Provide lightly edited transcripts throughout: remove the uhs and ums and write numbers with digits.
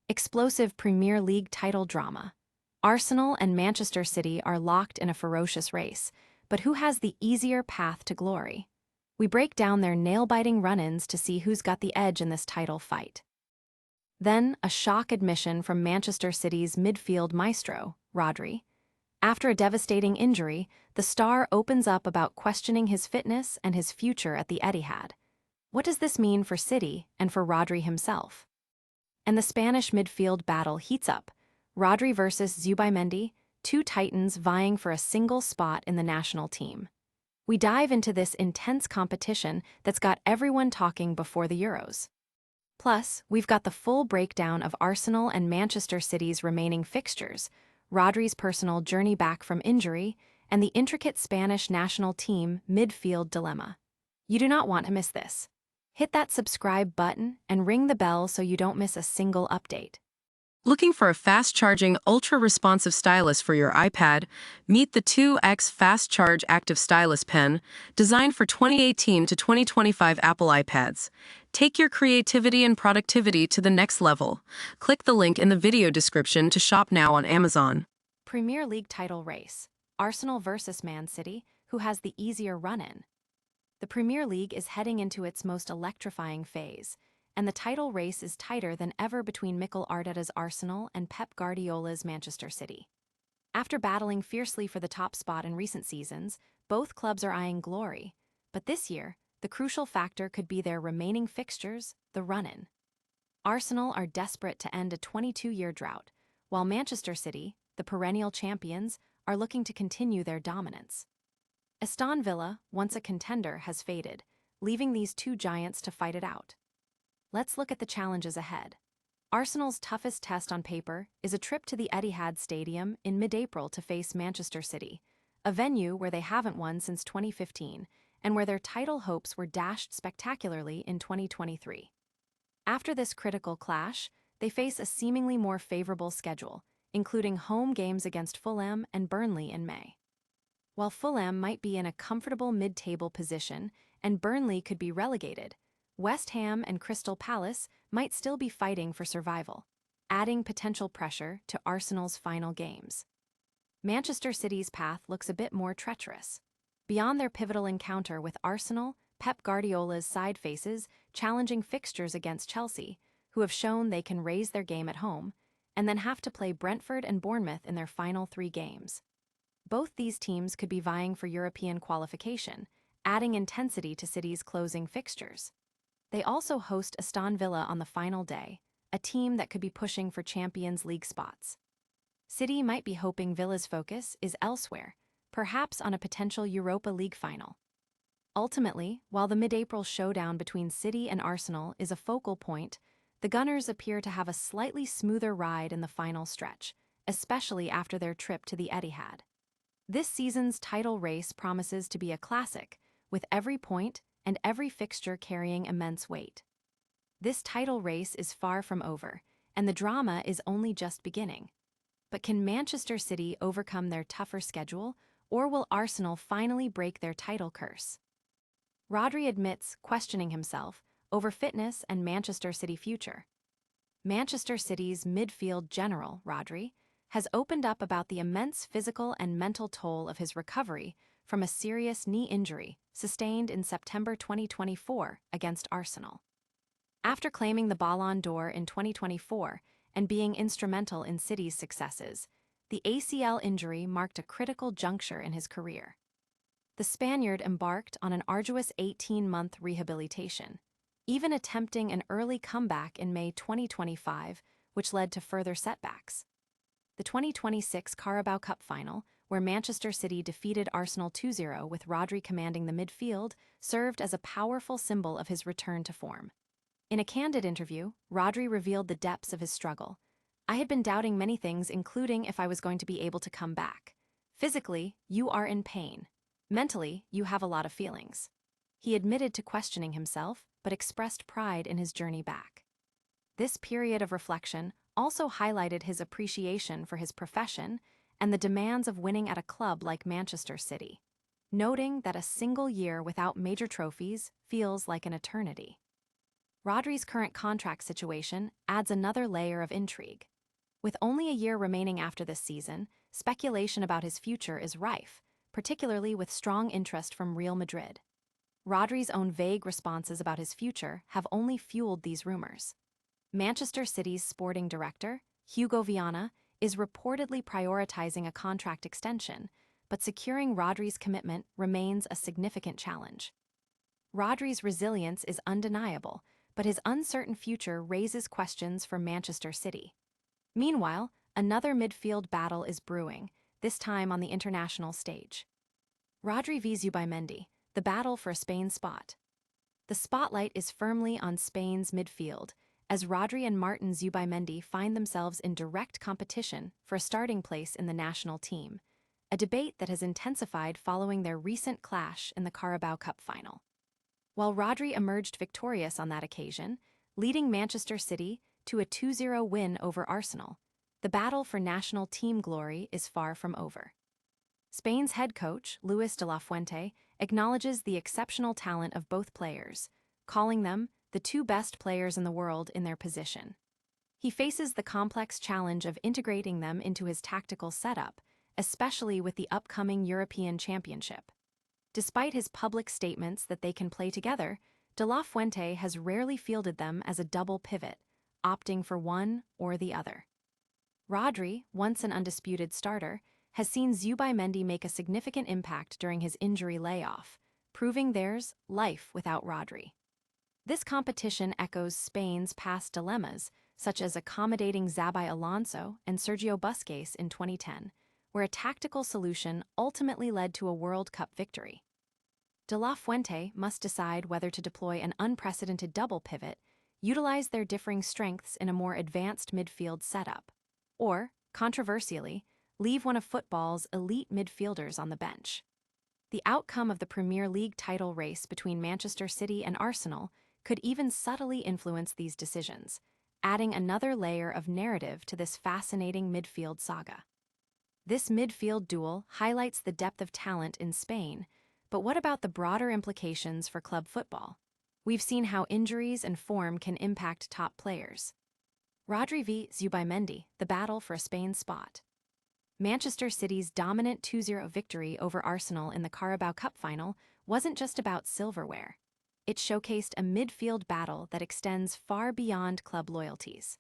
Explosive Premier League title drama. Arsenal and Manchester City are locked in a ferocious race, but who has the easier path to glory? We break down their nail-biting run-ins to see who's got the edge in this title fight. Then, a shock admission from Manchester City's midfield maestro, Rodri. After a devastating injury, the star opens up about questioning his fitness and his future at the Etihad. What does this mean for City and for Rodri himself? And the Spanish midfield battle heats up. Rodri versus Zubimendi, two titans vying for a single spot in the national team. We dive into this intense competition that's got everyone talking before the Euros. Plus, we've got the full breakdown of Arsenal and Manchester City's remaining fixtures, Rodri's personal journey back from injury, and the intricate Spanish national team midfield dilemma. You do not want to miss this. Hit that subscribe button and ring the bell so you don't miss a single update. Looking for a fast-charging, ultra-responsive stylus for your iPad? Meet the 2X Fast Charge Active Stylus Pen, designed for 2018 to 2025 Apple iPads. Take your creativity and productivity to the next level. Click the link in the video description to shop now on Amazon. Premier League title race. Arsenal versus Man City, who has the easier run-in? The Premier League is heading into its most electrifying phase, and the title race is tighter than ever between Mikel Arteta's Arsenal and Pep Guardiola's Manchester City. After battling fiercely for the top spot in recent seasons, both clubs are eyeing glory, but this year, the crucial factor could be their remaining fixtures, the run-in. Arsenal are desperate to end a 22-year drought, while Manchester City, the perennial champions, are looking to continue their dominance. Aston Villa, once a contender, has faded, leaving these two giants to fight it out. Let's look at the challenges ahead. Arsenal's toughest test on paper is a trip to the Etihad Stadium in mid-April to face Manchester City, a venue where they haven't won since 2015 and where their title hopes were dashed spectacularly in 2023. After this critical clash, they face a seemingly more favorable schedule, including home games against Fulham and Burnley in May. While Fulham might be in a comfortable mid-table position and Burnley could be relegated, West Ham and Crystal Palace might still be fighting for survival, adding potential pressure to Arsenal's final games. Manchester City's path looks a bit more treacherous. Beyond their pivotal encounter with Arsenal, Pep Guardiola's side faces challenging fixtures against Chelsea, who have shown they can raise their game at home, and then have to play Brentford and Bournemouth in their final 3 games. Both these teams could be vying for European qualification, adding intensity to City's closing fixtures. They also host Aston Villa on the final day, a team that could be pushing for Champions League spots. City might be hoping Villa's focus is elsewhere, perhaps on a potential Europa League final. Ultimately, while the mid-April showdown between City and Arsenal is a focal point, the Gunners appear to have a slightly smoother ride in the final stretch, especially after their trip to the Etihad. This season's title race promises to be a classic, with every point and every fixture carrying immense weight. This title race is far from over, and the drama is only just beginning. But can Manchester City overcome their tougher schedule, or will Arsenal finally break their title curse? Rodri admits questioning himself over fitness and Manchester City future. Manchester City's midfield general, Rodri, has opened up about the immense physical and mental toll of his recovery from a serious knee injury sustained in September 2024 against Arsenal. After claiming the Ballon d'Or in 2024 and being instrumental in City's successes, the ACL injury marked a critical juncture in his career. The Spaniard embarked on an arduous 18-month rehabilitation, even attempting an early comeback in May 2025, which led to further setbacks. The 2026 Carabao Cup final, where Manchester City defeated Arsenal 2-0 with Rodri commanding the midfield, served as a powerful symbol of his return to form. In a candid interview, Rodri revealed the depths of his struggle. "I had been doubting many things, including if I was going to be able to come back. Physically, you are in pain. Mentally, you have a lot of feelings." He admitted to questioning himself, but expressed pride in his journey back. This period of reflection also highlighted his appreciation for his profession and the demands of winning at a club like Manchester City, noting that a single year without major trophies feels like an eternity. Rodri's current contract situation adds another layer of intrigue. With only a year remaining after this season, speculation about his future is rife, particularly with strong interest from Real Madrid. Rodri's own vague responses about his future have only fueled these rumors. Manchester City's sporting director, Hugo Viana, is reportedly prioritizing a contract extension, but securing Rodri's commitment remains a significant challenge. Rodri's resilience is undeniable, but his uncertain future raises questions for Manchester City. Meanwhile, another midfield battle is brewing, this time on the international stage. Rodri v Zubimendi, the battle for a Spain spot. The spotlight is firmly on Spain's midfield, as Rodri and Martin Zubimendi find themselves in direct competition for a starting place in the national team, a debate that has intensified following their recent clash in the Carabao Cup final. While Rodri emerged victorious on that occasion, leading Manchester City to a 2-0 win over Arsenal, the battle for national team glory is far from over. Spain's head coach, Luis de la Fuente, acknowledges the exceptional talent of both players, calling them the two best players in the world in their position. He faces the complex challenge of integrating them into his tactical setup, especially with the upcoming European Championship. Despite his public statements that they can play together, de la Fuente has rarely fielded them as a double pivot, opting for one or the other. Rodri, once an undisputed starter, has seen Zubimendi make a significant impact during his injury layoff, proving there's life without Rodri. This competition echoes Spain's past dilemmas, such as accommodating Xabi Alonso and Sergio Busquets in 2010, where a tactical solution ultimately led to a World Cup victory. De la Fuente must decide whether to deploy an unprecedented double pivot, utilize their differing strengths in a more advanced midfield setup, or, controversially, leave one of football's elite midfielders on the bench. The outcome of the Premier League title race between Manchester City and Arsenal could even subtly influence these decisions, adding another layer of narrative to this fascinating midfield saga. This midfield duel highlights the depth of talent in Spain, but what about the broader implications for club football? We've seen how injuries and form can impact top players. Rodri v Zubimendi, the battle for a Spain spot. Manchester City's dominant 2-0 victory over Arsenal in the Carabao Cup final wasn't just about silverware. It showcased a midfield battle that extends far beyond club loyalties.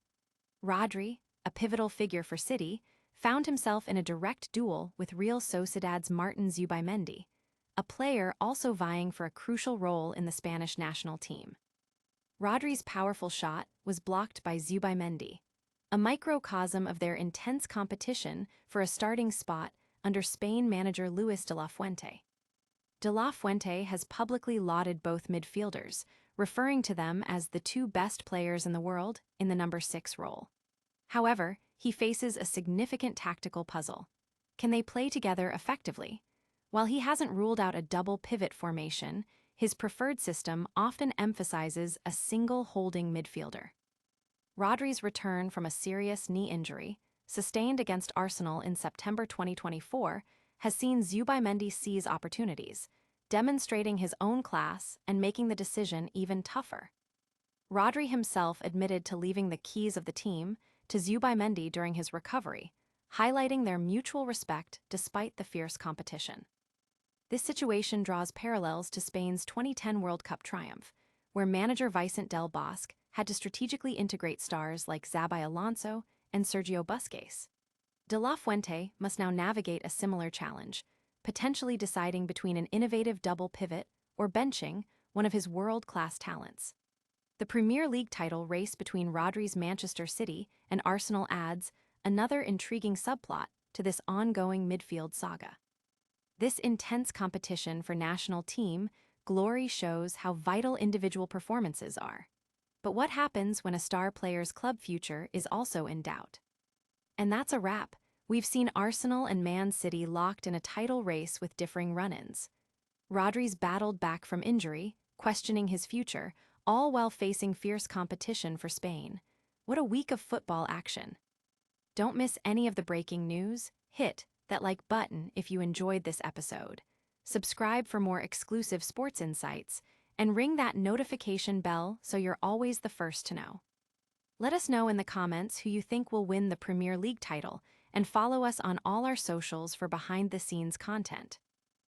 Rodri, a pivotal figure for City, found himself in a direct duel with Real Sociedad's Martin Zubimendi, a player also vying for a crucial role in the Spanish national team. Rodri's powerful shot was blocked by Zubimendi, a microcosm of their intense competition for a starting spot under Spain manager Luis de la Fuente. De la Fuente has publicly lauded both midfielders, referring to them as the two best players in the world in the number 6 role. However, he faces a significant tactical puzzle. Can they play together effectively? While he hasn't ruled out a double pivot formation, his preferred system often emphasizes a single holding midfielder. Rodri's return from a serious knee injury, sustained against Arsenal in September 2024, has seen Zubimendi seize opportunities, demonstrating his own class and making the decision even tougher. Rodri himself admitted to leaving the keys of the team to Zubimendi during his recovery, highlighting their mutual respect despite the fierce competition. This situation draws parallels to Spain's 2010 World Cup triumph, where manager Vicente del Bosque had to strategically integrate stars like Xabi Alonso and Sergio Busquets. De la Fuente must now navigate a similar challenge, potentially deciding between an innovative double pivot or benching one of his world-class talents. The Premier League title race between Rodri's Manchester City and Arsenal adds another intriguing subplot to this ongoing midfield saga. This intense competition for national team glory shows how vital individual performances are. But what happens when a star player's club future is also in doubt? And that's a wrap. We've seen Arsenal and Man City locked in a title race with differing run-ins. Rodri's battled back from injury, questioning his future, all while facing fierce competition for Spain. What a week of football action. Don't miss any of the breaking news. Hit that like button if you enjoyed this episode. Subscribe for more exclusive sports insights, and ring that notification bell so you're always the first to know. Let us know in the comments who you think will win the Premier League title, and follow us on all our socials for behind-the-scenes content.